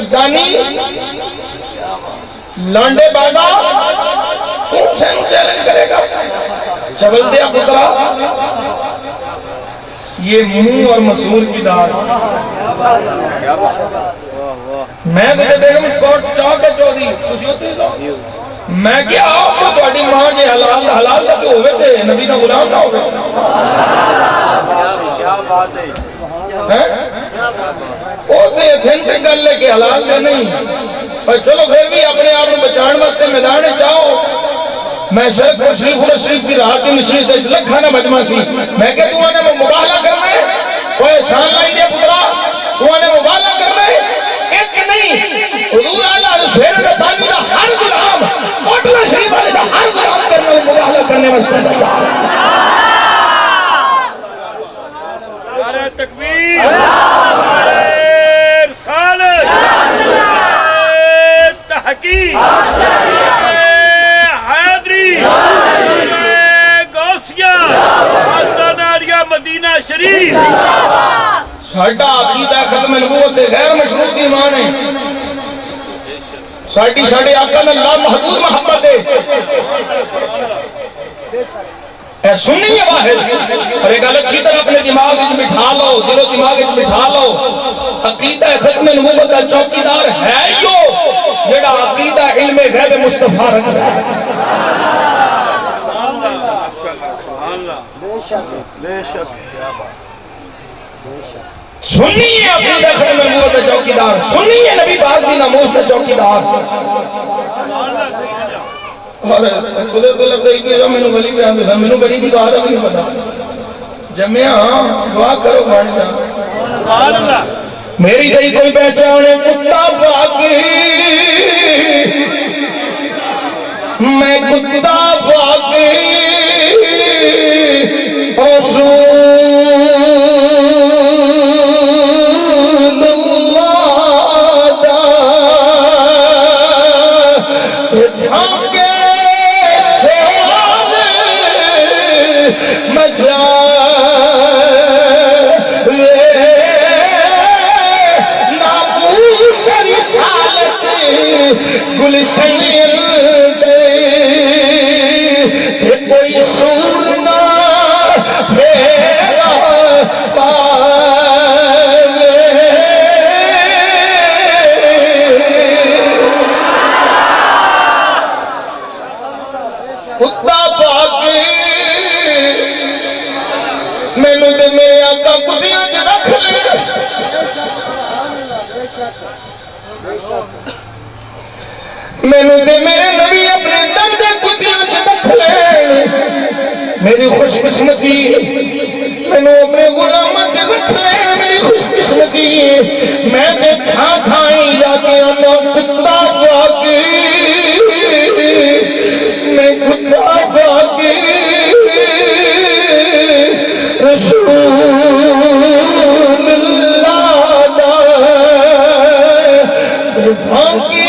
افغانی لانڈے بازا تو حسین چیلنج کرے گا چبل دیا پترا یہ منہ اور مسور کی دار میں تجھے دیکھا مجھ کو چاہ کے چودی تسی ہوتے ہی میں کیا آپ کو توڑی ماں جے حلال تک ہوئے تھے نبی کا غلام نہ ہوئے کیا بات ہے اوتے اتھنٹک کر لے کہ حلال کا نہیں پر چلو پھر بھی اپنے آپ کو بچان واسطے میدان چاہو میں شرف اور شریف اور شریف کی راحت کی مشری سے اچلک کھانا مجمع سی میں کہ تو آنے وہ مباہلہ کرنا ہے کوئی احسان لائی دے پترا تو آنے مباہلہ کرنا ہے ایک نہیں حضور اعلیٰ شیر ربانی دا ہر غلام کوٹلہ شریف والے دا ہر غلام کرنے مباہلہ کرنے واسطے تیار نعرہ تکبیر رسالت تحقیق حیدری غوثیہ آستاناریہ مدینہ شریف ساڑھا عقیدہ ختم نبوت غیر مشروط کی ایمان ہے ساڑھی آقا میں لا محدود محبت ہے اے سنی ہے واحد اور ایک اچھی طرح اپنے دماغ میں بٹھا لو دل و دماغ میں بٹھا لو عقیدہ ختم نبوت کا چوکیدار ہے یو جڑا عقیدہ علم غیب مصطفیٰ رکھتا ہے بے شک سنیے عقیدہ ختم نبوت کا چوکیدار سنیے نبی پاک دی ناموس کا چوکیدار اور قدرت اللہ دائی کہ جو میں نے ولی بیان دیتا میں نے بڑی دی بات بھی نہیں پتا جمعہ دعا کرو بھائی جان میری دائی کوئی پہچانے کتا پاکی میں کتا پاکی میرے نبی اپنے دم دے کتیاں سے رکھ لے میری خوش قسمتی میں نے اپنے غلامت سے رکھ لے میری خوش قسمتی میں دیکھا تھائی جاتے ہم کتا باقی میں کتا باقی رسول اللہ دا باقی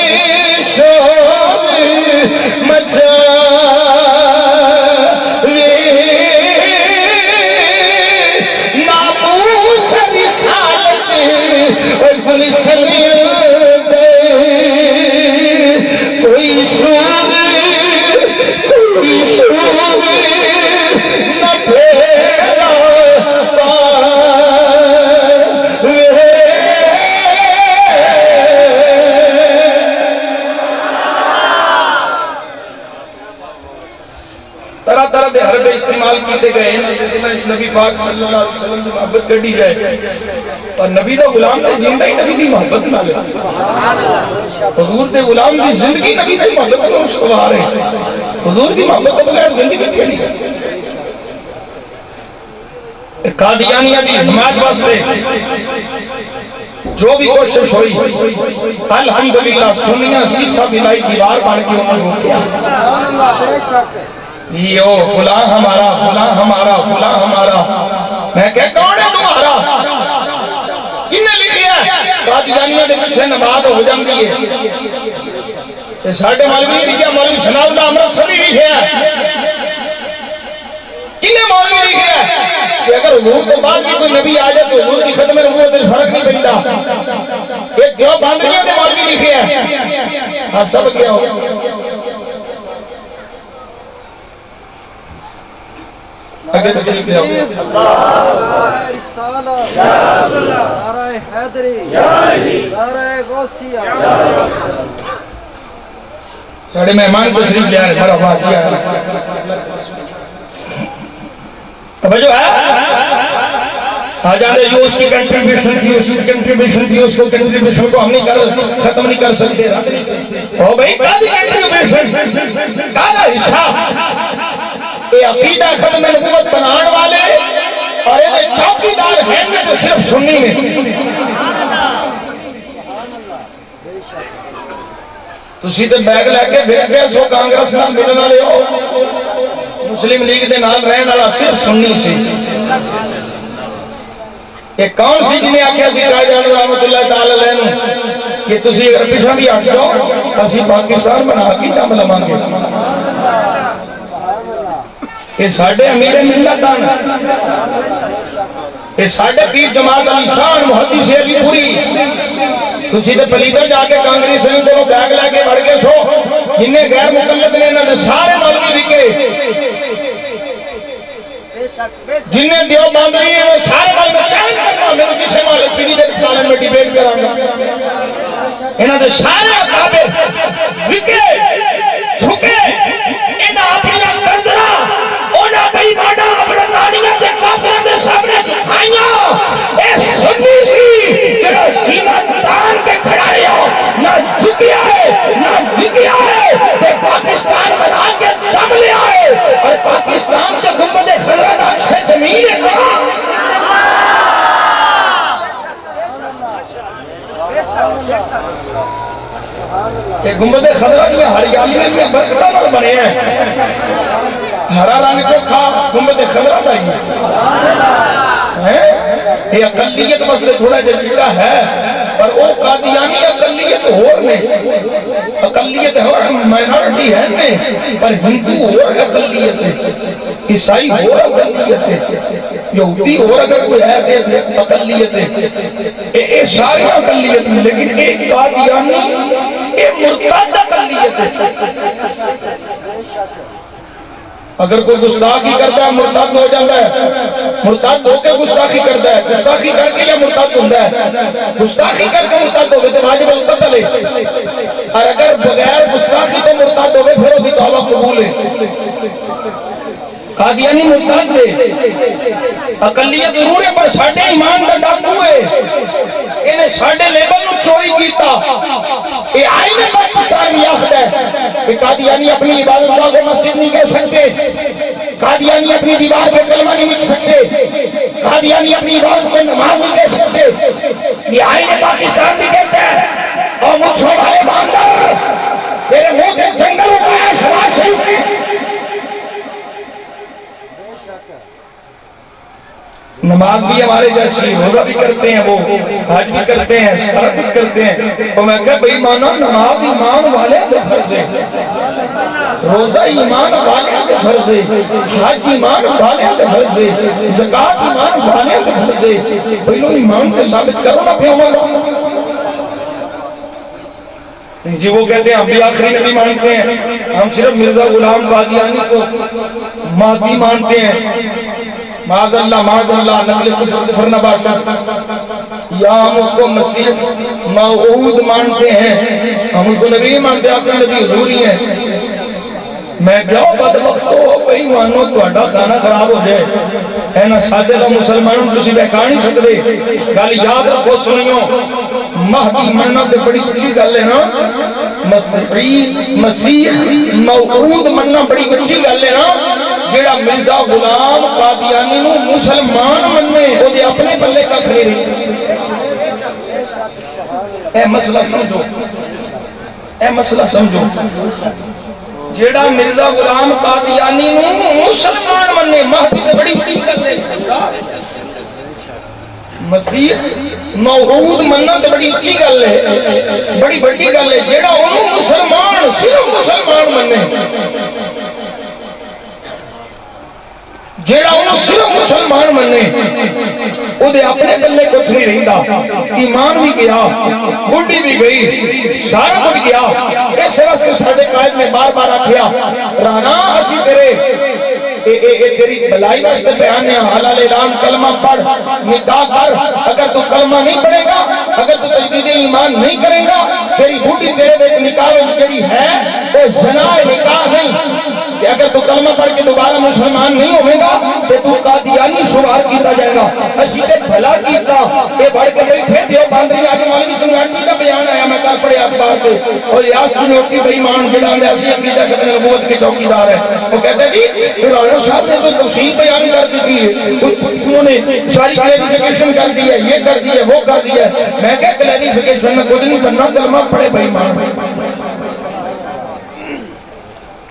استعمال کیتے گئے ہیں اس نبی پاک صلی اللہ علیہ وسلم سے محبت کر دی جائے اور نبی دا غلام دے جیندہ ہی نبی دی محبت نہ لے حضور دے غلام دی زندگی نبی دی محبت کو مستوار ہے حضور دی محبت کو بغیر زندگی کے لیے قادیانیہ دی حمایت واسطے جو بھی کوشش ہوئی الحمدللہ سنیاں سیسا بلائی دیوار بان کے عمل ہو گیا یہ فلاں ہمارا فلاں ہمارا فلاں ہمارا میں کہتا کون ہے تمہارا کنے لکھیا ہے قادیانیہ دے پیچھے نماز ہو جاندی ہے ساڑھے مولوی لکھیا مولوی ثناء اللہ امرتسری لکھیا ہے کنے مولوی لکھیا ہے کہ اگر حضور کے بعد بھی کوئی نبی آ جائے تو حضور کی ختم نبوت میں فرق نہیں پڑتا ایک دیو باندھیاں دے مولوی لکھے ہیں آپ سب کیا ہو آگے تشریف لے آؤ نعرہ حیدری نعرہ غوثیہ ساڑھے مہمان تشریف لے آئے بڑا بات کیا توجہ ہے آجانے جو اس کی کنٹریبیوشن تھی اس کو کنٹریبیوشن کو ہم ختم نہیں کر سکتے او بھئی کالی کنٹریبیوشن کالا حصہ یہ عقیدہ ختم نبوت بنان والے اور یہ چوکیدار ہیں میں تو صرف سنی میں تو سیدھے بیگ لے کے بھیج گئے سو کانگریس نہ ملنا لے ہو مسلم لیگ دے نال رہن والا صرف سنی سی یہ کون سی جنہیں آکھیا سی قائد اعظم رحمت اللہ تعالی علیہ نے کہ تسی اگر پیچھے بھی ہٹ جاؤ اسی پاکستان بنا کے دم لواں گے یہ ساڈے امیر ملت ہیں یہ ساڈے پیر جماعت علی شان محدث علی پوری تسی تے پلیدر جا کے کانگریس نے کو بیگ لے کے بڑھ کے سو جنہیں غیر مقلد نے انہاں دے سارے مولوی وکے جنہیں دیو باندری ہیں وہ سارے مولوی چیلنج کرنا میرے کسی مولوی پی دے سالن میں ڈیبیٹ کرانا انہاں دے سارے اکابر وکے جھکے انہاں اپنی گردنا انہاں بھئی مانا اپنا تانیاں دے کافران دے سامنے سکھائیاں اے سنی سی جنہا سینہ تان کے کھڑا رہے ہو نہ جھکیا ہے نہ وکیا ہے تے پاکستان بنا کے دم لے آئے اور پاکستان کے گنبد خضرا نقش زمین کہا کہ گنبد خضرا جو ہریالی میں برکتہ نال بنے ہیں ہرا رنگ جو کھا گنبد خضرا دا ہی ہے یہ اقلیت مسئلہ تھوڑا جلدہ ہے پر وہ قادیانی اقلیت ہور نے اقلیت ہور مائنورٹی ہے نے پر ہندو ہور اقلیت ہے عیسائی ہور اقلیت ہے یہودی ہور اگر کوئی ہے اقلیت ہے یہ ساری اقلیت ہے لیکن ایک قادیانی یہ مرتد اقلیت ہے اگر کوئی گستاخی کرتا ہے مرتد ہو جاتا ہے مرتد ہو کے گستاخی کرتا ہے گستاخی کر کے یا مرتد ہوتا ہے گستاخی کر کے مرتد ہوگے تو واجب القتل ہے اور اگر بغیر گستاخی سے مرتد ہوگے پھر وہ بھی توبہ قبول ہے قادیانی مرتد ہے اقلیت ضرور ہے پر ساڑھے ایمان کا ڈاکو ہے انہیں ساڑھے لیبل نو چوری کیتا یہ آئین پاکستان یاخت ہے کہ قادیانی اپنی عبادت اللہ کو مسجد نہیں کہہ سکتے قادیانی اپنی دیوار پہ کلمہ نہیں لکھ سکتے قادیانی اپنی عبادت کو نماز نہیں کہہ سکتے یہ آئین پاکستان بھی کہتا ہے اور مجھو بھائے باندر تیرے منہ کے جنگل اٹھایا شباز شریف نے نماز بھی ہمارے جیسی روزہ بھی کرتے ہیں وہ حج بھی کرتے ہیں سارا کچھ کرتے ہیں تو میں کہا بھئی مانا نماز ایمان والے کے فرض ہے روزہ ایمان والے کے فرض ہے حج ایمان والے کے فرض ہے زکاة ایمان والے کے فرض ہے پہلو ایمان کے ثابت کرو نا پہ ہمارا جی وہ کہتے ہیں ہم بھی آخری نبی مانتے ہیں ہم صرف مرزا غلام قادیانی کو مہدی مانتے ہیں معاذ اللہ نقل کفر نباشا یا ہم اس کو مسیح موعود مانتے ہیں ہم اس کو نبی مانتے ہیں آخر نبی حضوری ہیں میں کیا بدبخت ہو بھئی مانو تو اڈا کھانا خراب ہو جائے ہے نا ساتھے تو مسلمانوں تسی بہکا نہیں سکتے گل یاد رکھو سنیوں مہدی مننا تے بڑی اچھی گل ہے نا مسیح موعود مننا بڑی اچھی گل ہے نا جیڑا مرزا غلام قادیانی نو مسلمان مننے وہ دے اپنے بلے کا کھڑی رہی اے مسئلہ سمجھو جیڑا مرزا غلام قادیانی نو مسلمان مننے مہدی تے بڑی اچھی گل ہے مسیح موعود مننا تے بڑی اچھی گل ہے بڑی بڑی گل ہے جیڑا انہوں مسلمان صرف مسلمان مننے جیڑا انہوں صرف مسلمان مننے وہ دے اپنے بلے کچھ نہیں رہندا ایمان بھی گیا بڑھی بھی گئی سارا کچھ گیا اس واسطے سارے قائد نے بار بار آکھیا رانا اسی تیری بلائی واسطے بیان ہے حلال اعلان کلمہ پڑھ نکاح کر اگر تو کلمہ نہیں پڑھے گا اگر تو تجدید ایمان نہیں کرے گا تیری بوٹی تیرے ایک نکاح جڑی ہے وہ زنا نکاح نہیں کہ اگر تو کلمہ پڑھ کے دوبارہ مسلمان نہیں ہوئے گا تو قادیانی شمار کیتا جائے گا اسی تے بھلا کیتا یہ بڑھ کے بیٹھے دیو باندری آج مولوی چنگاٹی کا بیان آیا میں کل پڑھے اخبار پہ اور ریاض چنوٹی بے ایمان جڑا نے اسی عقیدہ ختم نبوت کے چوکیدار ہے وہ کہتے ہیں جی رانا صاحب نے تو تفصیل بیان کر دی ہے انہوں نے ساری کلیریفیکیشن کر دی ہے یہ کر دی ہے وہ کر دی ہے میں کہا کلیریفیکیشن میں کچھ نہیں کرنا کلمہ پڑھے بے ایمان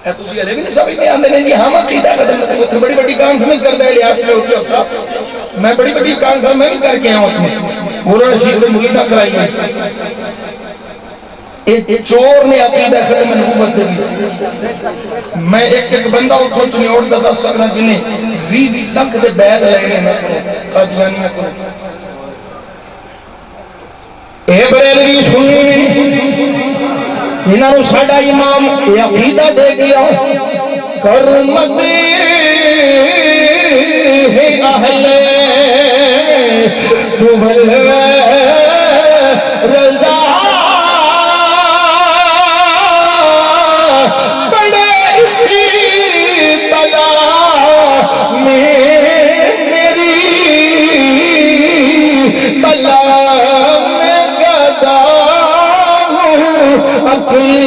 تسی علیہ بھی نہیں سمجھتے آندے نہیں جی ہم عقیدہ ختم نبوت بڑی بڑی کانفرنس کرتا ہے ریاض چنوٹی صاحب میں بڑی بڑی کانفرنس میں بھی کر کے آؤں مولانا رشید سے مریدہ کرائی ہے ایک چور نے عقیدہ ختم نبوت دے میں ایک بندہ اتھو چنیوڑ دا دس سکنا جنہیں 20 لکھ دے بیعت لگنے میں قادیانی میں کروں اے بریلوی سنی انہاں نو ساڈا امام یہ عقیدہ دے گیا کرمت ہے اہل دول رضا بڑے اسی بلا میں میری بلا میں گدا ہوں اپنے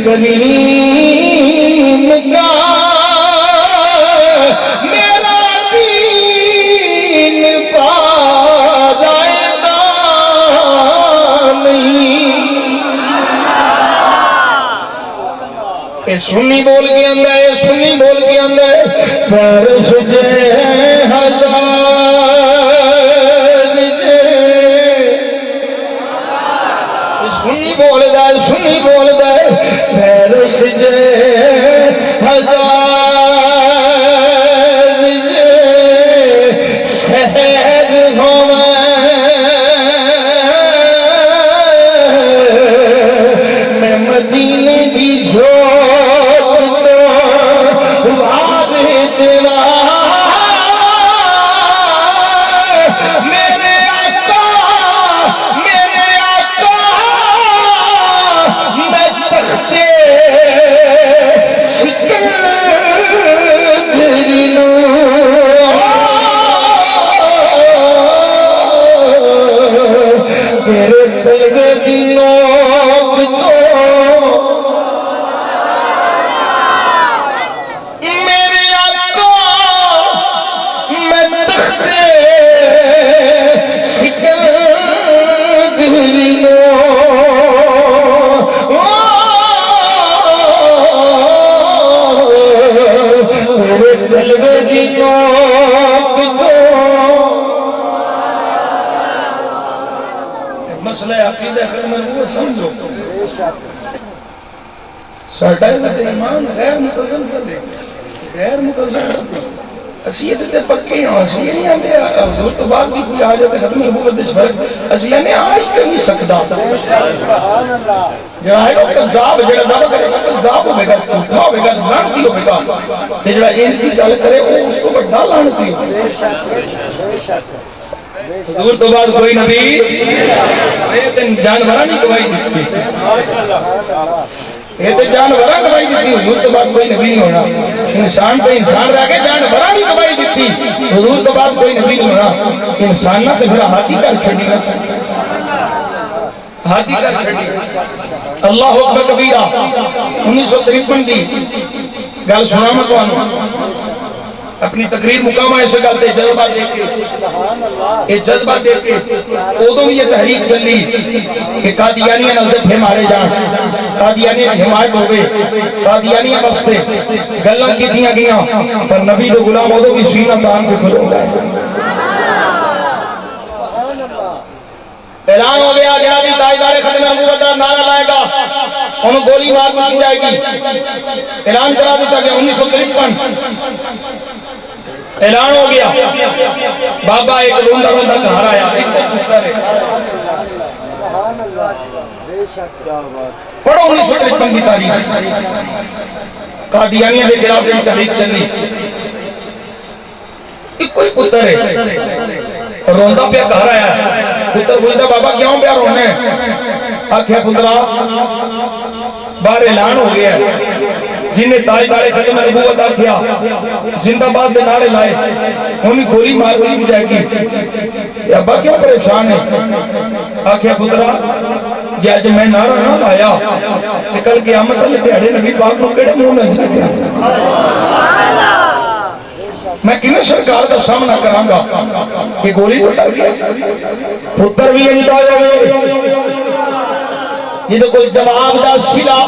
کریم کا میرا دین پائے گا نہیں اے سنی بول کے اندر اے سنی بول کے اندر پرس جے ہزار سنی بول دے پیرس جے ہزار جے شہد ہوئے میں مدینے کی جھوٹ تو وارد دینا مسئلہ عقیدہ ختم نبوت سمجھو ساڈا ایمان غیر متزلزل ہے غیر متزلزل اسی یہ پکے ہیں اسی یہ نہیں آتے حضور تو بعد بھی کوئی حاجت ختم نبوت دے فرق اسی یہ نہیں آ ہی کر نہیں سکتا جڑا ہے کذاب جڑا دعویٰ کرے گا کذاب ہوے گا جھوٹا ہوے گا لعنتی ہوے گا تے جڑا ان کی گل کرے وہ اس کو بڑا لعنتی ہے حضور تو بعد کوئی نبی جانوراں نہیں گواہی دیتی یہ تو جانوراں گواہی دیتی حضور تو بعد کوئی نبی نہیں ہونا انسان تو انسان رہ کے جانوراں نہیں گواہی دیتی حضور تو بعد کوئی نبی نہیں ہونا انسان نہ تو پھر ہاتھی کر چھڑی گا ہاتھی کر چھڑی اللہ اکبر کبیرہ 1953 دی گل سنا میں تو اپنی تقریر مقامہ ایسے گلتے جذبہ دیکھ کے یہ جذبہ دیکھ کے ادو بھی یہ تحریک چلی کہ قادیانیاں نظر پہ مارے جان قادیانیاں حمایت ہو گئے قادیانیاں بستے گلہ کی دیا گیا پر نبی تو غلام ادو بھی سینہ تان کے کھلو گئے اعلان ہو گیا جنابی تاجدار ختم نبوت کا نعرہ لائے گا انہوں گولی مار ماری جائے گی اعلان کرا دیتا گیا 1953 اعلان ہو گیا بابا ایک روندہ روندہ گھر آیا ایک پتر ہے پڑھو 1953 کی تاریخ قادیانیہ کے خلاف جب تحریک چلی ایک کوئی پتر ہے روندہ پہ کہا رہا ہے پتر بولتا بابا کیوں پہ رونے آکھیا پترا باہر اعلان ہو گیا ہے جنہیں تاجدار ختم نبوت آکھیا زندہ باد دے نعرے لائے انہیں گولی مار دی جائے گی ابا کیوں پریشان ہے آکھیا پترا جی آج میں نعرہ نہ لایا کہ کل قیامت اللہ دیہڑے نبی پاک نو کیڑے منہ نہ جاتا میں کنے سرکار کا سامنا کروں گا کہ گولی تو ڈال گیا پتر بھی انتا ہوئے یہ تو کوئی جواب دا سلا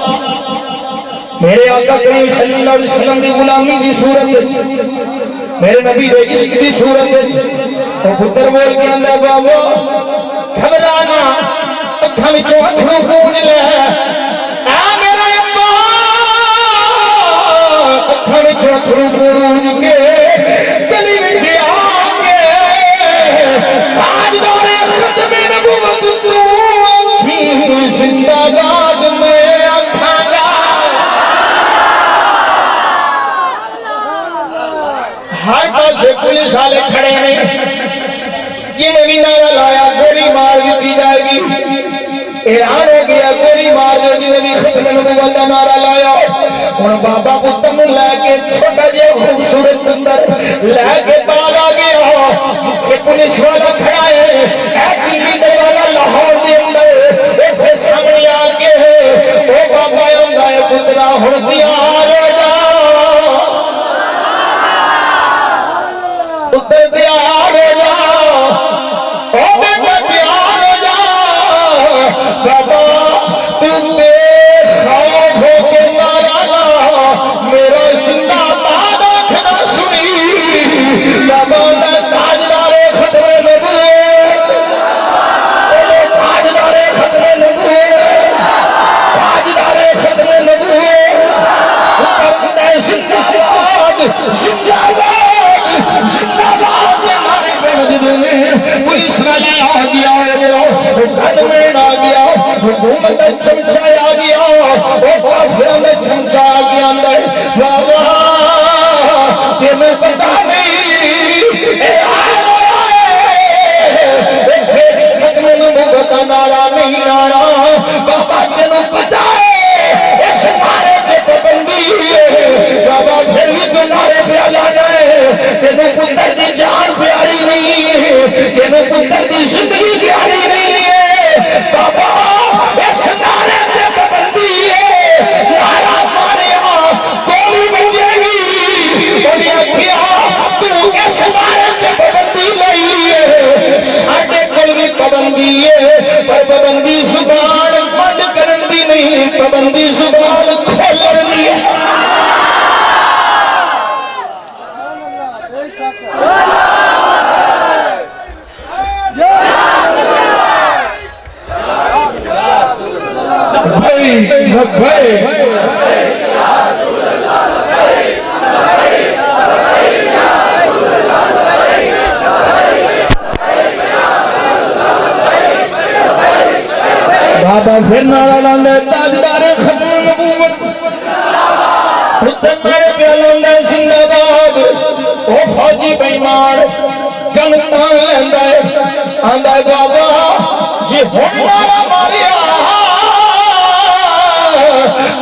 میرے آقا کریم صلی اللہ علیہ وسلم دی غلامی دی صورت میرے نبی دے عشق دی صورت وہ پتر بول کے اندر بابا گھبرانا اکھاں وچوں اچھوں خون لے اے میرا ابا اکھاں وچوں اچھوں خون کے گلی وچ آ کے تاجدار ختم نبوت تو اکھی زندہ باد میں آکھاں گا ہر پاسے پولیس والے کھڑے ہیں یہ نبی نعرہ لایا گولی مار دی جائے گی اعلان ہو گیا گولی مار دی نبی ختم نبوت کا نعرہ لایا اور بابا پتر لے کے چھوٹا جے خوبصورت پتر لے کے باہر آ گیا جتنے پولیس والا کھڑا ہے اے ٹیوی دے والا لاہور دے اندر ایتھے سامنے آ کے او بابا آندا ہے پترا ہن تیار ہو جا پتر تیار ہو جا او بیٹا تیار ہو جا بابا تم بے خوف ہو کے نعرہ لا میرا زندہ باد آنکھنا سنی بابا میں تاجدار ختم نبوت بولے تاجدار ختم نبوت تاجدار ختم نبوت اتر دے زندہ باد زندہ باد زندہ باد ہمارے بے پولیس والے آ گیا قدمین آ گیا حکومت چمچہ آ گیا وہ کافروں میں چمچہ آ گیا اندر بابا تمہیں پتا نہیں اے ختم نبوت کا نعرہ نہیں لانا بابا تمہیں پتا ہے اس نعرے پہ پابندی ہے بابا پھر بھی تو نعرے پہ لانا ہے تمہیں پتر دی جان پیاری نہیں ہے تمہیں پتر دی زندگی پیاری نہیں ہے بابا اس نعرے پہ پابندی ہے نعرہ ماریا گولی بجے گی انہیں کیا تو اس نعرے پہ پابندی نہیں ہے ساڑھے کل بھی پابندی ہے پر پابندی زبان بند کرن دی نہیں پابندی زبان کھولن دی ہے بابا پھر نعرہ لاندے تاجدار ختم نبوت پتر میرے پیالندے زندہ باد او فوجی بیمان گن تان لیندہ ہے آندہ بابا جی ہم نعرہ ماریا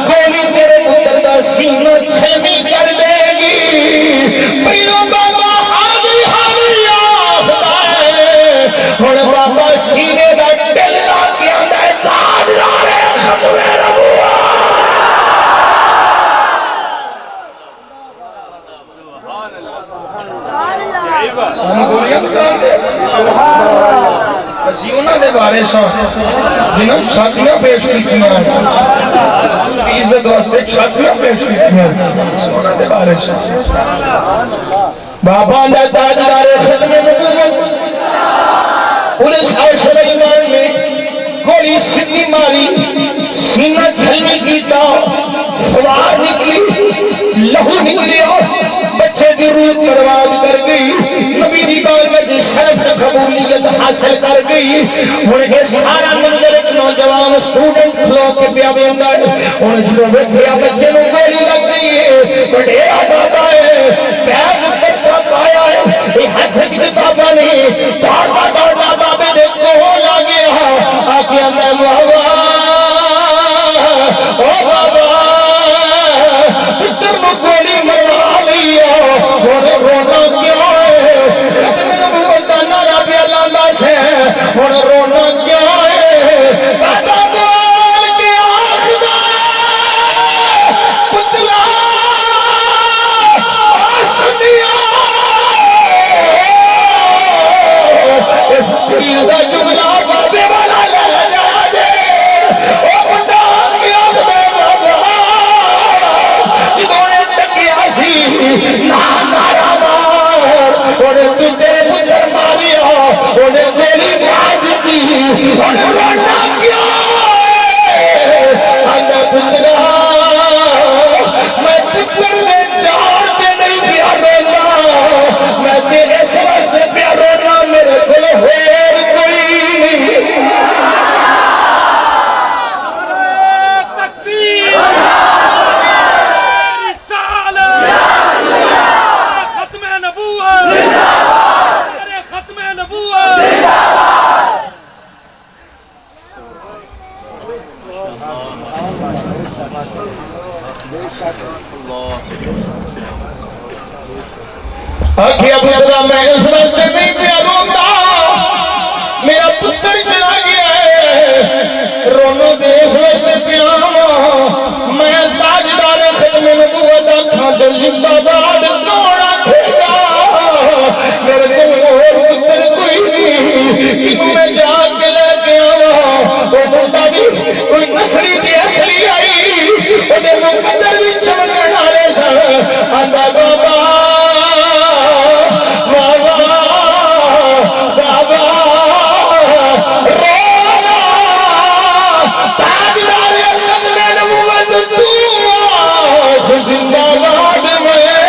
گولی تیرے پتر دا سینہ چھلمی کر دے گی پہلو بابا حاضی حاضی آخدہ ہے اور بابا سینے دا دل لا کے آندہ ہے تاجدار ختم نبوت سانو گولیاں بتائیں دے اسی انہاں دے بارے سا جنہوں ساتھیاں پیش کیتیاں عزت واسطے ساتھیاں پیش کیتیاں انہاں دے بارے سا بابا نے تاجدار ختم نبوت پولیس عاشر ایمان میں گولی سنی ماری سینہ جھلمی کیتا سوار نکلی لہو نکلیا بچے دی روح برباد کر گئی نبی دی بارگاہ شرف قبولیت حاصل کر گئی ہن یہ سارا منظر ایک نوجوان اسٹوڈنٹ کھلو کے پیا ویندا ہن جدوں ویکھیا بچے نوں گولی لگ گئی ہے وڈیرا بابا ہے بیگ پستا پایا ہے یہ ہاتھ وچ کتاباں نہیں دوڑدا بابے دے کول آ گیا آکھیا میں بابا او بابا پتر نوں گولی مروا لئی ہن رونا کیوں ہے ختم نبوت دا نعرہ پیا لاندا سے ہن رونا کیوں ہے بابا بول کے آخدا پتلا آسدیا اس پیر دا جملہ بابے والا لے جا دے او بندہ کی آخدا بابا جدوں نے تکیا سی نعرہ مار اونے تیرے پتر ماریا اونے گولی مار دتی اونے رونا کیا آندا پترا میں پتر نے چار دے نہیں پیا رونا میں تیرے سوا سے پیا رونا میرے کول ہور کوئی نہیں تکبیر رسالت ختم نبوت ختم نبوت آکھیا پترا میں اس واسطے نہیں پیا روندا میرا پتر چلا گیا ہے رونو دے اس واسطے پیا میں تاجدار ختم نبوت آکھاں تے زندہ باد کون آکھے گا میرے کول اور پتر کوئی نہیں کنوں میں جا کے لے کے آواں وہ بندہ بھی کوئی نسلی دی اصلی آئی وہ دے مقدر بھی چمکن والے سن آندا بابا زندہ باد میں یا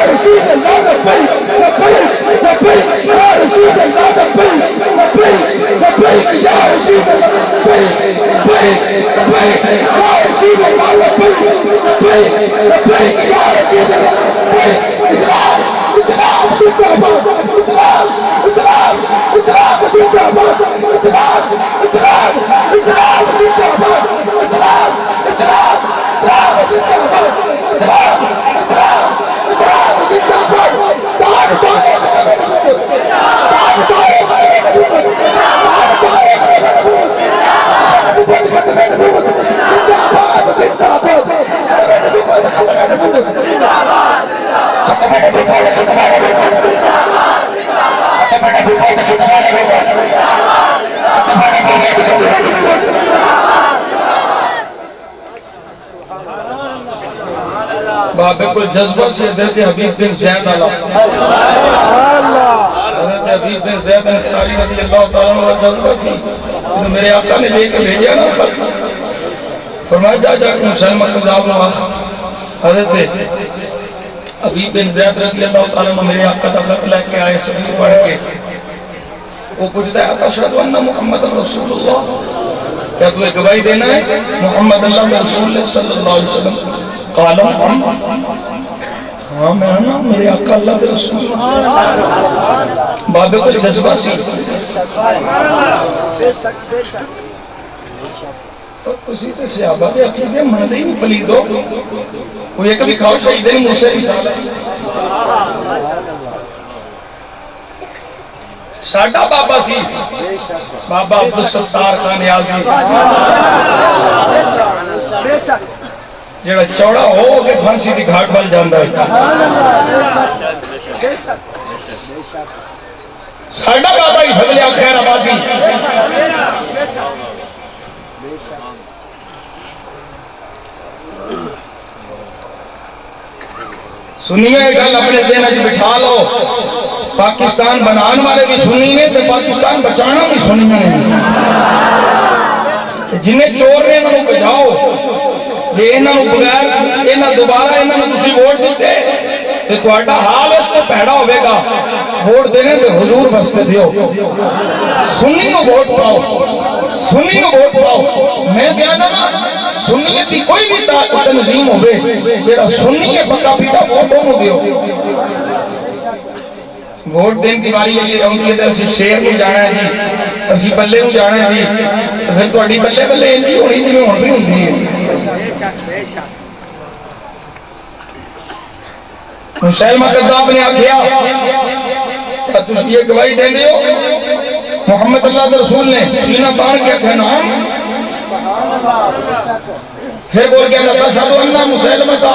رسول اللہ بابے کو جذبہ سے حضرت حبیب بن زید علیہ حضرت حبیب بن زید انصاری رضی اللہ تعالیٰ عنہ جذبہ سی میرے آقا نے لے کے بھیجیا نا خط فرمایا جا جا کہ مسلمہ قضاب نواز حضرت حبیب بن زید رضی اللہ تعالیٰ عنہ میرے آقا کا خط لے کے آئے سبھی پڑھ کے وہ پوچھتا ہے اشہد ان محمد رسول اللہ کیا تو ایک گواہی دینا ہے محمد اللہ رسول اللہ صلی اللہ علیہ وسلم قالم ہاں میں آنا میرے آقا اللہ کے رسول بابے کو جذبہ سی اسی تے صحابہ دے عقیدے مندے ہی پلید ہو وہ یہ کبھی کھاؤ شہیدین موسیٰ رسالہ ساڑھا بابا سی بابا عبدالستار خان یازی جڑا چوڑا ہو کہ پھانسی دی گھاٹ بل جاندہ ہے ساڑھا بابا ہی بھگلیا خیر آبادی سنیے گل اپنے دین اج بٹھا لو پاکستان بنان والے بھی سنیے تے پاکستان بچانا بھی سنیے جنہیں چور نے انہوں بجاؤ جی انہوں بغیر انہوں دوبارہ انہوں تسی ووٹ دیتے تو تہاڈا حال اس سے پیڑا ہوئے گا ووٹ دینے تے حضور بستے دیو سنی کو ووٹ پاؤ سنی کو ووٹ پاؤ میں کہنا نا سنیت کی کوئی بھی تنظیم ہوئے جیڑا سنی ہے پکا پیٹا ووٹوں کو دیو ووٹ دین کی باری یہ ہوتی ہے تو اسی شیر کو جانا ہے جی اسی بلے کو جانا ہے جی پھر تو اڈی بلے بلے انہی ہونی جی میں ہونی ہوندی ہے مسلمہ قذاب نے آکھیا تُس یہ گواہی دے دیو محمد اللہ کے رسول نے سینہ تان کے کہنا پھر بول کے اللہ اشہد ان مسلمہ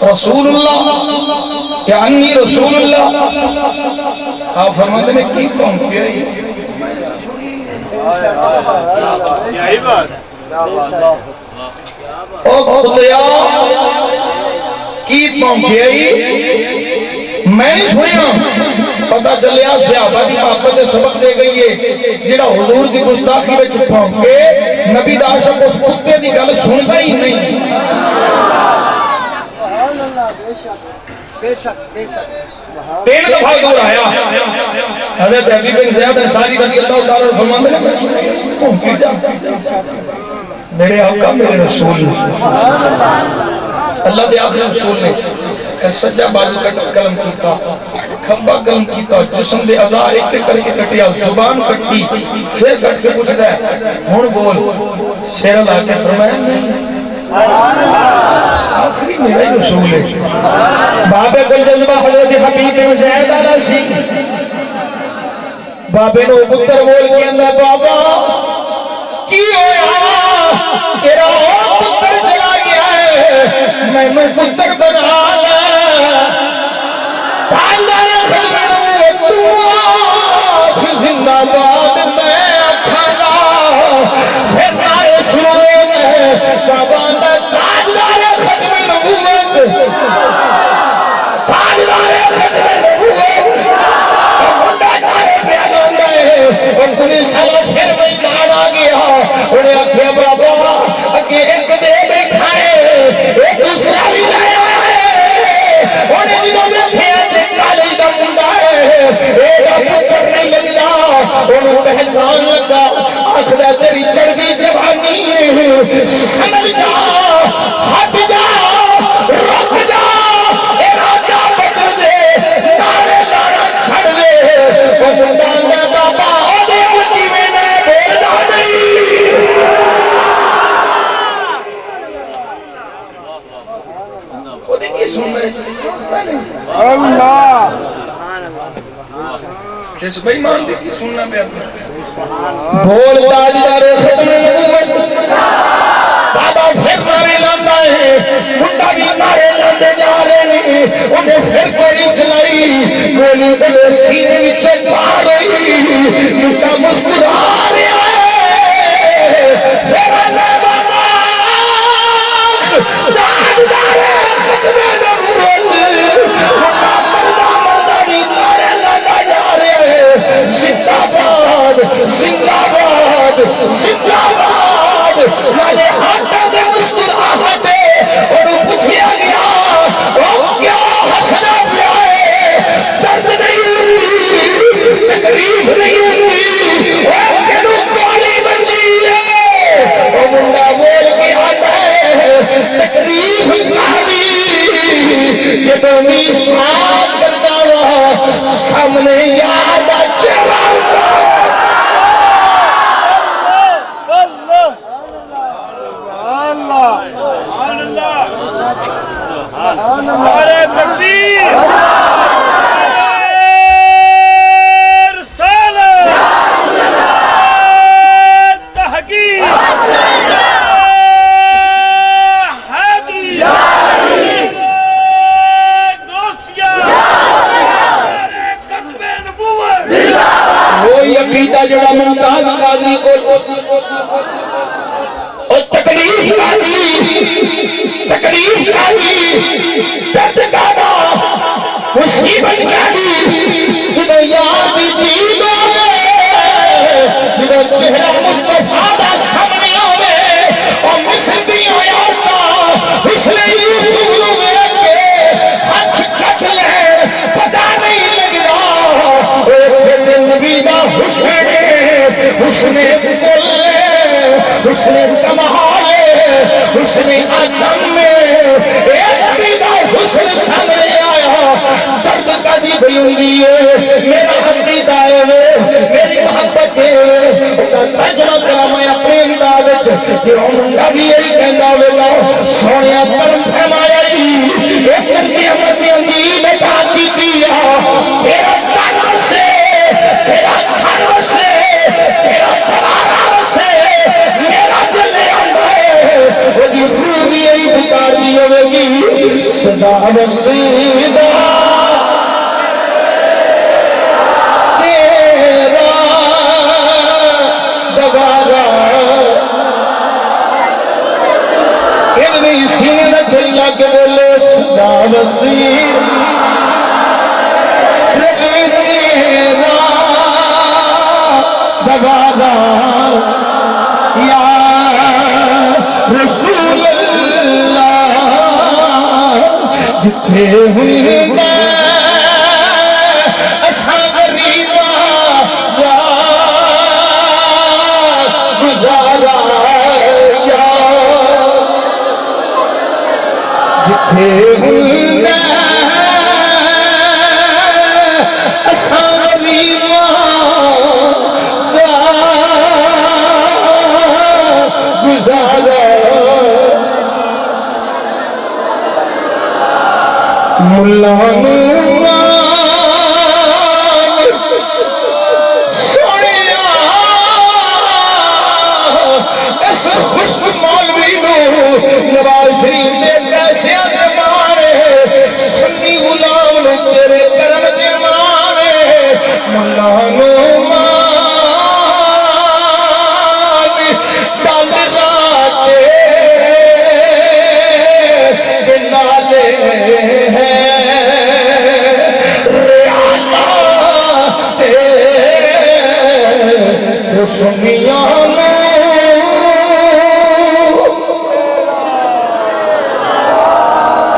رسول اللہ یا انی رسول اللہ آپ فرماتے ہیں کی کون کیا ہے یہی بات او خدایا کی پہنچائی میں نہیں سنیا پتہ چلیا صحابہ دی محبت سبق دے گئی ہے جڑا حضور دی گستاخی وچ پہنچ کے نبی دا عاشق اس کتے دی گل سنتا ہی نہیں تین دفعہ دور آیا حضرت ابی بن زیاد انصاری رضی اللہ تعالیٰ فرماتے ہیں میرے آقا میرے رسول اللہ دے آخر رسول نے سجا بازو کا قلم کیتا کھبا قلم کیتا جسم دے اعضاء ایک کر کے کٹیا زبان کٹی پھر کٹ کے پوچھتا ہے ہن بول شیر اللہ کے فرمایا آخری میرا ہی رسول ہے بابے کل جذبہ حضرت حبیب بن زید علیہ سی بابے نو پتر بول کے اندر بابا کی ہویا تیرا پتر چلا گیا ہے میں نے پتر بنا لیا تاجدار خدمت میں تو زندہ باد میں کھانا پھر نارے سنوے میں بابا دا تاجدار خدمت نبوت تاجدار خدمت نبوت منڈا نارے پیانوں گئے اور پولیس سالہ پھر میں مان آ گیا انہیں آکھیا بابا اگے ایک دے میں کھائے ایک دوسرا بھی لائے انہیں جنہوں نے پھر کالی دا منڈا ہے ایک پتر نہیں لگنا انہوں پہچان لگا آخرہ تیری چڑھتی جوانی سمجھ جا ہٹ جا رک جا ارادہ بدل دے نارے نارا چھڑ دے وہ منڈا نے بابا دے ہوتی میں نے بولنا نہیں وہ دیکھئے سن رہے اللہ اس بھائی مان دیکھئے سننا پہ آتا بول تاجدار ختم نبوت بابا پھر نارے لاندہ ہے منڈا بھی نارے لاندے جا رہے ہیں انہیں پھر گولی چلائی گولی دلے سینے وچے پا رہی منڈا مسکرا رہا ہے پھر اللہ بابا تاجدار ختم نبوت منڈا مردہ مردانی نارے لاندہ جا رہے ہیں زندہ باد زندہ باد زندہ باد والے ہاتھا دے مسکراہٹے اور پوچھیا گیا وہ کیا حسنہ پیا ہے درد نہیں ہوئی تکلیف نہیں ہوئی وہ کیوں گولی بن گئی ہے وہ منڈا بول کے آتا ہے تکلیف کاری جب امید بات کرتا ہوا سامنے یاد چلا نعرہ تکبیر رسالت تحقیق حیدری غوثیہ ختم نبوت وہی عقیدہ جڑا ممتاز قادری کو اور تکلیف کاری درد کانا مصیبت کاری جدو یاد دید آئے جدو چہرہ مصطفیٰ دا سامنے آئے اعظم میں ایک بیدہ حسن سامنے آیا درد کا دی بھیونگی ہے میرا عقیدہ ہے میری محبت ہے ترجمہ کرا میں اپنے انداز کہ عمرہ بھی یہی کہنا ہوگا سونیا کرم فرمایا جی ایک نبی احمد امید باقی دیا تیرا تارا سے تیرا گھر سے تیرا ترارا سے میرا دل اندھے وہ دی روح بھی یہی بکار دی ہوگی صدا وسیدہ تیرا دوبارہ علمی سینہ دل کے بولے صدا وسیدہ تیرا دوبارہ یا رسول اللہ جتھے ہوئی اساں غریبا یا گزارا یا جتھے ہوئی اساں غریبا یا گزارا ملا نوران سوڑیا اس خوش مولوی نو نواز شریف دے پیسے دے مارے سنی غلام نو تیرے کرم دے مارے ملا نوران ڈال راتے بنالے سنیاں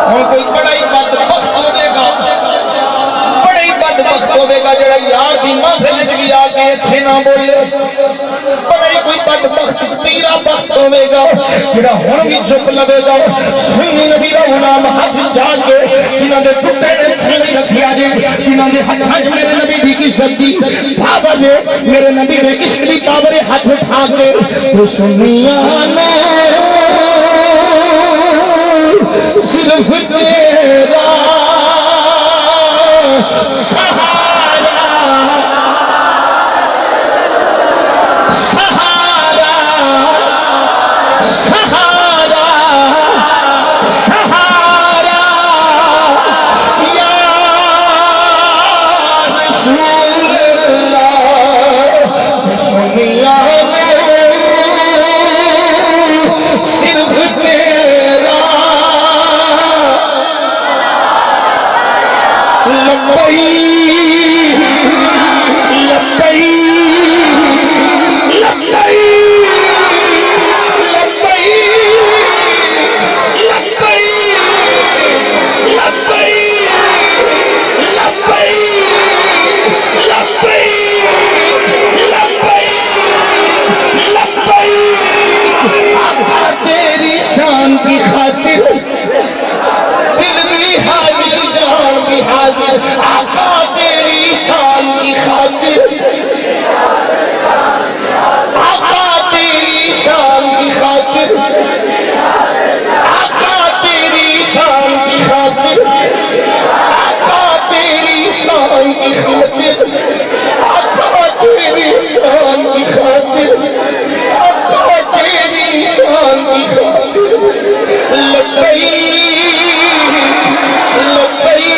ہم کوئی بڑا ہی بدبخت ہوئے گا بڑا ہی بدبخت ہوئے گا جڑا یار دی محفل بھی آگے اچھے نہ بولے بڑا ہی کوئی بدبخت تیرا بخت ہوئے گا جڑا ہون بھی چپ لگے گا سنی نبی دا غلام ہاتھ جاگ کے جنہاں دے ٹوٹے نے تھیلی رکھی آجے جنہاں دے ہتھاں جو میرے نبی دی کی سجدی بابا نے میرے نبی نے عشق دی کعبے ہاتھ اٹھا کے تو سنیاں نے صرف تیرا سہارا سہارا سہارا سہارا یا رسول اللہ سنیا میں صرف تیرا لبئی لبئی لبئی لبئی لبئی لبئی لبئی لبئی لبئی لبئی آقا تیری شان کی خاطر دل بھی حاضر جان بھی حاضر آقا تیری شان کی خاطر آقا تیری شان کی خاطر آقا تیری شان کی خاطر آقا تیری شان کی خاطر آقا تیری شان کی خاطر آقا تیری شان کی خاطر لبئی لبئی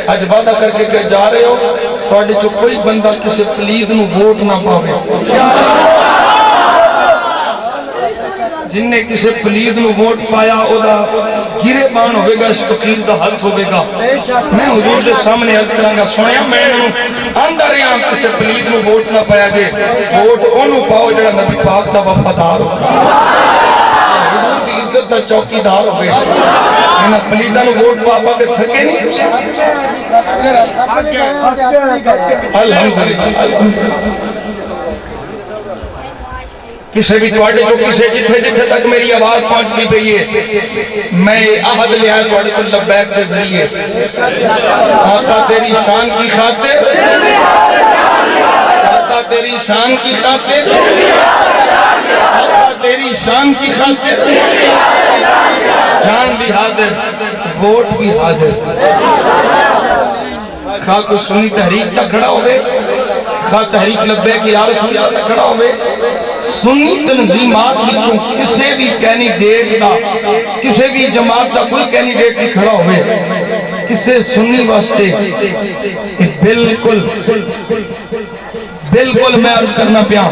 اج وعدہ کر کے کہ جا رہے ہو تواڈے چوں کوئی بندہ کسی پلید نو ووٹ نہ پاوے جن نے کسی پلید نو ووٹ پایا او دا گرے بان ہوئے گا اس فقیر دا حد ہوئے گا میں حضور دے سامنے عرض کراں گا سنیا میں اندر یہاں کسی پلید نو ووٹ نہ پایا جے ووٹ انہوں پاؤ جڑا نبی پاک دا وفادار ہو حضور دی عزت دا چوکیدار ہوئے انہاں پلیدہ نو ووٹ پاپا کے تھکے نہیں الحمدللہ کسے بھی توڑے جو کسے جتھے جتھے تک میری آواز پہنچ دی پئی ہے میں عہد لیا ہے توڑے کو لبیک دے ذریعے آقا تیری شان کی خاطر آقا تیری شان کی خاطر آقا تیری شان کی خاطر جان بھی حاضر ووٹ بھی حاضر خواہ کوئی سنی تحریک تک کھڑا ہوئے خواہ تحریک لبیک یا رسول اللہ تک کھڑا ہوئے سنی تنظیمات بچوں کسے بھی کینڈیڈیٹ دا کسے بھی جماعت دا کوئی کینڈیڈیٹ نہیں کھڑا ہوئے کسے سنی واسطے بالکل میں عرض کرنا پیا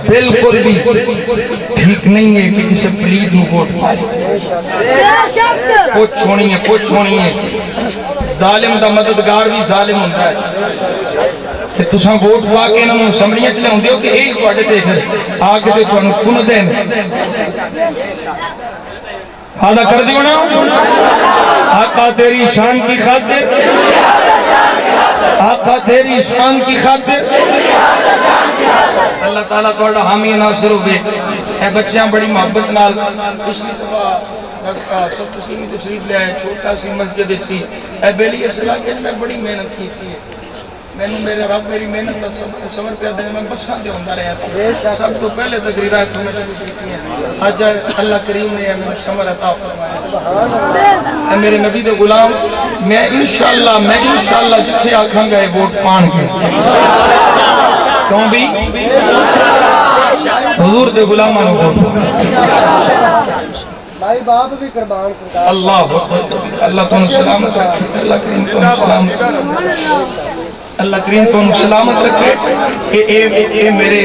بالکل بھی ٹھیک نہیں ہے کہ کسے پلید نو ووٹ پائے پوچھ ہونی ہے ظالم دا مددگار بھی ظالم ہوتا ہے کہ تساں ووٹ پا کے انہوں سمریاں چلے ہوں دیو کہ ایک پاڑے دیکھ آگے دے تو انہوں کن دین آدھا کر دیو نا آقا تیری شان کی خاطر آقا تیری شان کی خاطر اللہ تعالیٰ توڑا حامی ناصر ہوئے اے بچیاں بڑی محبت نال پچھلی صبح سب تسیمی تشریف لے آئے چھوٹا سی مسجد سی اے بیلی اصلاح کے میں بڑی محنت کی تھی میں نے میرے رب میری محنت کا سمر پہ دینے میں بساں دے ہوندہ رہا تھا سب تو پہلے تقریرہ تو میں شکریہ ہیں آج اللہ کریم نے ہمیں سمر عطا فرمایا اے میرے نبی دے غلام میں انشاءاللہ جتھے آکھاں گئے ووٹ پان کے کیوں بھی حضور دے غلام آنو ووٹ بھائی باپ بھی قربان کرتا اللہ تو سلامت رکھے اللہ کریم تو سلامت رکھے اللہ کریم تو سلامت رکھے اے میرے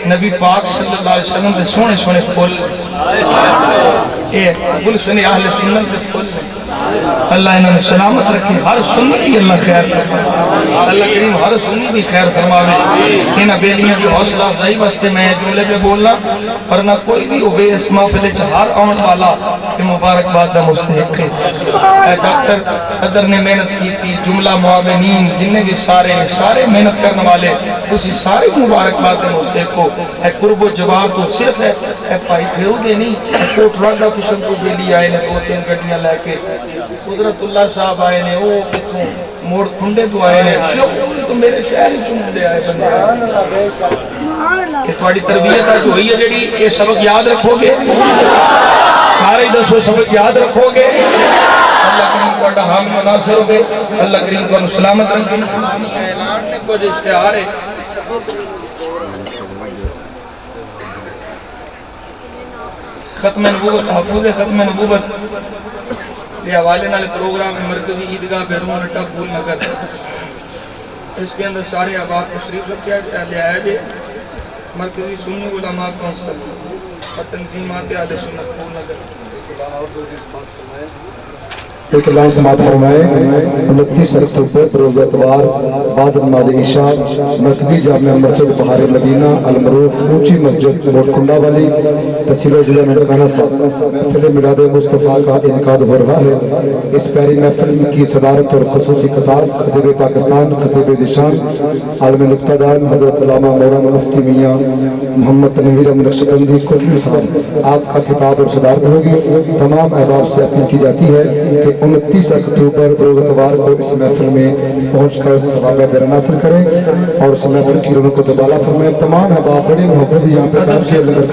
نبی پاک صلی اللہ علیہ وسلم دے سونے سونے پھول اے گل سنے اہل سنت دے پھول اللہ انہوں سلامت رکھے ہر سنی بھی اللہ خیر فرماوے اللہ کریم ہر سنی بھی خیر فرماوے انہاں بیلیاں کی حوصلہ افزائی واسطے میں جملے پہ بولنا ورنہ کوئی بھی ہوئے اس محفل چہار آن والا کہ مبارکباد دا مستحق ہے اے ڈاکٹر قدر نے محنت کی تھی جملہ معاونین جن نے بھی سارے محنت کرنے والے اسی سارے مبارکباد دا مستحق ہو اے قرب و جواب تو صرف ہے اے پائی پھیو دے نہیں اے کوٹ راڈا قسم کو بیلی آئے نے دو تین گھٹیاں لے کے قدرت اللہ صاحب آئے نے وہ کتوں موڑ کھنڈے تو آئے نے تو میرے شہر چمڑے آئے بندے کہ تھوڑی تربیت آج ہوئی ہے جڑی یہ سبق یاد رکھو گے سارے دسو سبق یاد رکھو گے اللہ کریم کو اڈا حامی و ناصر ہو گے اللہ کریم کو سلامت رکھے اعلان نے کچھ اشتہار ہے ختم نبوت حفوظ ختم نبوت یہ حوالے نالے پروگرام مرکزی عیدگاہ بیرون اٹھا پھول نگر اس کے اندر سارے آباد تشریف رکھیا لے آئے جے مرکزی سنی علماء کونسل اور تنظیمات اہل سنت پھول نگر ایک اعلان سماعت فرمائے 29 اکتوبر روز اتوار بعد نماز عشاء مرکزی جامع مسجد بہار مدینہ المعروف اونچی مسجد موٹکنڈا والی تحصیل ضلع ننکانہ صاحب محفل میلاد مصطفیٰ کا انعقاد ہو رہا ہے اس پیاری محفل کی صدارت اور خصوصی خطاب خطیب پاکستان خطیب ذیشان عالم نکتہ دان حضرت علامہ مولانا مفتی میاں محمد تنویر احمد نقشبندی کوٹلی صاحب آپ کا خطاب اور صدارت ہوگی تمام احباب سے اپیل کی جاتی ہے کہ 29 اکتوبر روز اتوار کو اس محفل میں پہنچ کر ثواب درن حاصل کریں اور اس محفل کی رونق کو دوبالا فرمائیں تمام احباب بڑی محبت یہاں پہ کام سے لگر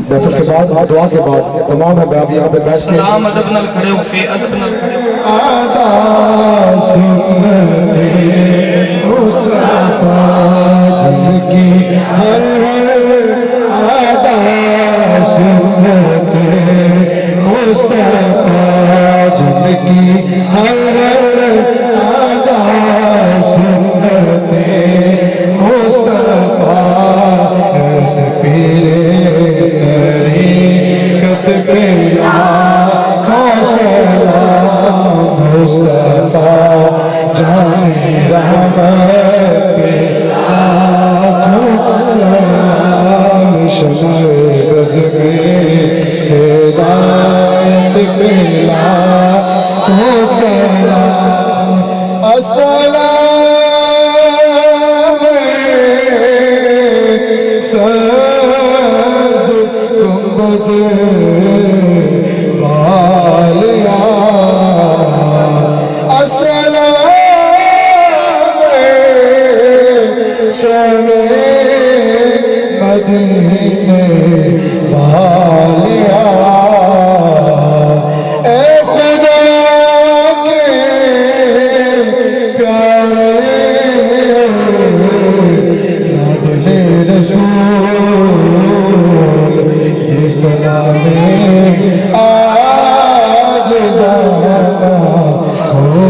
محفل کے بعد دعا کے بعد تمام احباب یہاں پہ بیٹھ کے سلام ادب نال کھڑے ہو کے ادب نال کھڑے ہو آدھا سنت مصطفیٰ جن کی ہر آدھا سنت مصطفیٰ ہر ادا سنت مصطفیٰ ایسے پیر طریقت پہ لاکھوں سلام مصطفیٰ جائے رحمت پہ لاکھوں سلام شمع بز میں ہدایت پہ لاکھوں سلام السلام سز گنبد والیاں السلام سر مدینے والیاں اے خدا کے پیارے لاڈلے رسول یہ سلام آج زیادہ ہو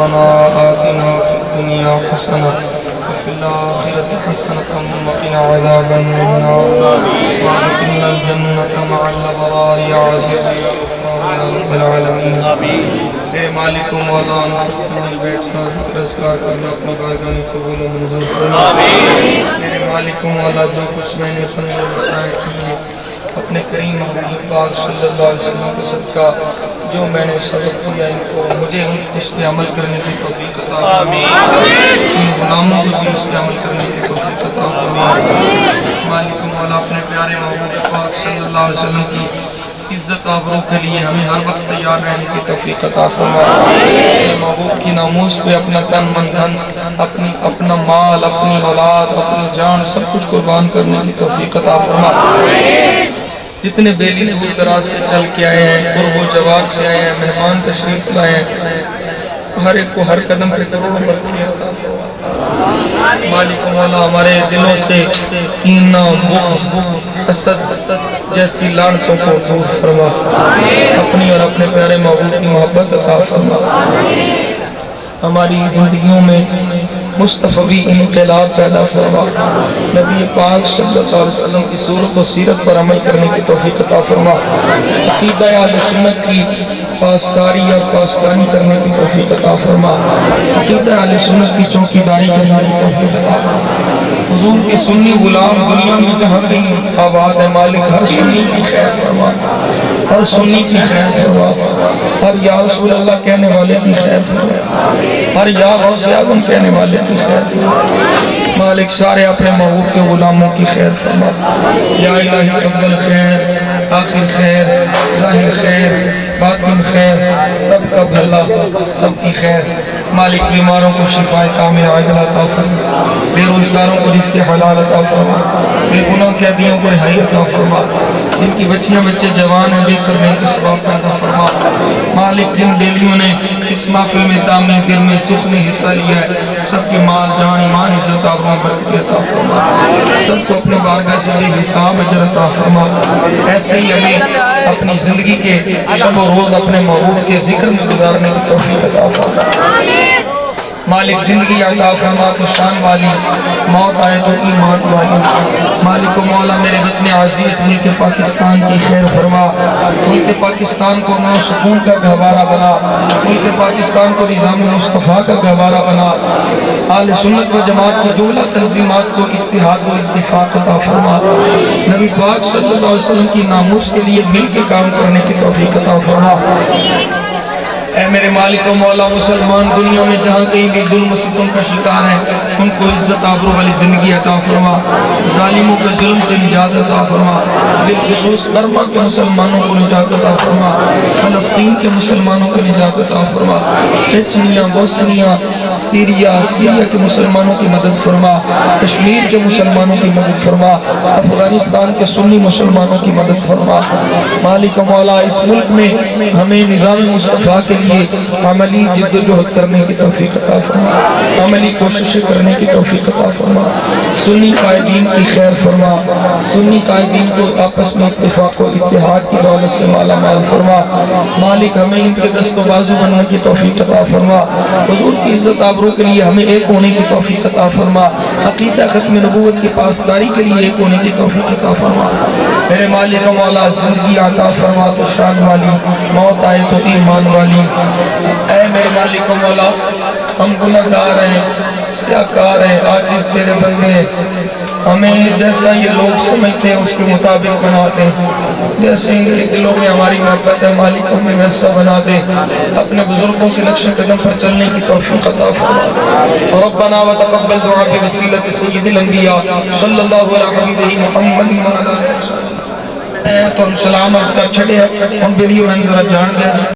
آتنا في الدنيا حسنة وفي الآخرة حسنة وقنا عذاب النار وادخلنا الجنة مع الأبرار يا عزيز يا غفار يا رب العالمين اے مالک و مولا ہم سب سے مل بیٹھ کر ذکر اذکار کرنا اپنی بارگاہ میں قبول و منظور فرما میرے مالک و مولا جو کچھ میں نے فن و وسائل کی اپنے کریم حبیب پاک صلی اللہ علیہ وسلم کے صدقہ جو میں نے سبق کیا ان کو مجھے اس پہ عمل کرنے کی توفیق عطا فرما ان غلاموں کو بھی اس پہ عمل کرنے کی توفیق عطا فرما مالک و مولا اپنے پیارے محبوب پاک صلی اللہ علیہ وسلم کی عزت آبرو کے لیے ہمیں ہر وقت تیار رہنے کی توفیق عطا فرما محبوب کی ناموس پہ اپنا تن من دھن اپنا مال اپنی اولاد اپنی جان سب کچھ قربان کرنے کی توفیق عطا فرما جتنے بیلی دور دراز سے چل کے آئے ہیں قرب و جوار سے آئے ہیں مہمان تشریف لائے ہیں ہر ایک کو ہر قدم پہ کروڑوں مرتبہ عطا فرما مالک و مولا ہمارے دلوں سے کینہ بغض حسد جیسی لعنتوں کو دور فرما اپنی اور اپنے پیارے محبوب کی محبت عطا فرما ہماری زندگیوں میں مصطفی انقلاب پیدا فرما نبی پاک صلی اللہ علیہ وسلم کی صورت و سیرت پر عمل کرنے کی توفیق عطا فرما عقیدہ اہل سنت کی پاسداری اور پاسدانی کرنے کی توفیق عطا فرما عقیدہ اہل سنت کی چوکیداری کرنے کی توفیق عطا فرما حضور کے سنی غلام دنیا میں جہاں کہیں آباد ہے مالک ہر سنی کی خیر فرما ہر سنی کی خیر فرما ہر یا رسول اللہ کہنے والے کی خیر فرما ہر یا غوث اعظم کہنے والے کی خیر فرما مالک سارے اپنے محبوب کے غلاموں کی خیر فرما یا الہی قبل خیر آخر خیر ظاہر خیر باطن خیر سب کا بھلا سب کی خیر مالک بیماروں کو شفاء کامل عاجلہ عطا فرما بے روزگاروں کو رزق حلال عطا فرما بے گناہ قیدیوں کو رہائی عطا فرما جن کی بچیاں بچے جوان ہیں بے کرنے کے اسباب پیدا فرما مالک جن بیلیوں نے اس محفل میں دامن دل میں سکھ میں حصہ لیا ہے سب کے مال جان ایمان عزت آبرو برکت عطا فرما سب کو اپنے بارگاہ سے بے حساب اجر عطا فرما ایسے ہی ہمیں اپنی زندگی کے شب و روز اپنے محبوب کے ذکر میں گزارنے کی توفیق عطا فرما مالک زندگی عطا فرما تو شان والی موت آئے تو ایمان والی مالک و مولا میرے وطن عزیز ملک پاکستان کی خیر فرما ملک پاکستان کو امن و سکون کا گہوارہ بنا ملک پاکستان کو نظام مصطفیٰ کا گہوارہ بنا اہل سنت و جماعت کی جملہ تنظیمات کو اتحاد و اتفاق عطا فرما نبی پاک صلی اللہ علیہ وسلم کی ناموس کے لیے مل کے کام کرنے کی توفیق عطا فرما اے میرے مالک و مولا مسلمان دنیا میں جہاں کہیں بھی ظلم و ستم کا شکار ہیں ان کو عزت آبرو والی زندگی عطا فرما، ظالموں کے ظلم سے نجات عطا فرما، بالخصوص برما کے مسلمانوں کو نجات عطا فرما، فلسطین کے مسلمانوں کو نجات عطا فرما، چچنیا، بوسنیا، سیریا کے مسلمانوں کی مدد فرما، کشمیر کے مسلمانوں کی مدد فرما، افغانستان کے سنی مسلمانوں کی مدد فرما۔ مالک و مولا اس ملک میں ہمیں نظام مصطفیٰ کے لیے عملی جد و جہد کرنے کی توفیق عطا فرما، عملی کوششیں کرنے کی توفیق عطا فرما، سنی قائدین کی خیر فرما، سنی قائدین کو آپس میں اتفاق و اتحاد کی دولت سے مالا مال فرما۔ مالک ہمیں ان کے دست و بازو بننے کی توفیق عطا فرما، حضور کی عزت آبرو کے لیے ہمیں ایک ہونے کی توفیق عطا فرما، عقیدہ ختم نبوت کی پاسداری کے لیے ایک ہونے کی توفیق عطا فرما۔ میرے مالک و مولا زندگی عطا فرما تو شان والی، موت آئے تو ایمان والی۔ اے میرے مالک و مولا ہم گناہگار ہیں، سیاکار ہیں، عاجز تیرے بندے ہیں، ہمیں جیسا یہ لوگ سمجھتے ہیں اس کے مطابق بنا دیں، جیسے ان کے دلوں میں ہماری محبت ہے مالک ہمیں ویسا بنا دے، اپنے بزرگوں کے نقش قدم پر چلنے کی توفیق عطا فرما۔ ربنا وتقبل دعا بوسیلۃ سید الانبیاء صلی اللہ علیہ حبیبہ محمد۔ تو ہم سلام عرض کر چھڑے ہیں، ہم بلیو میں ذرا جان دیں۔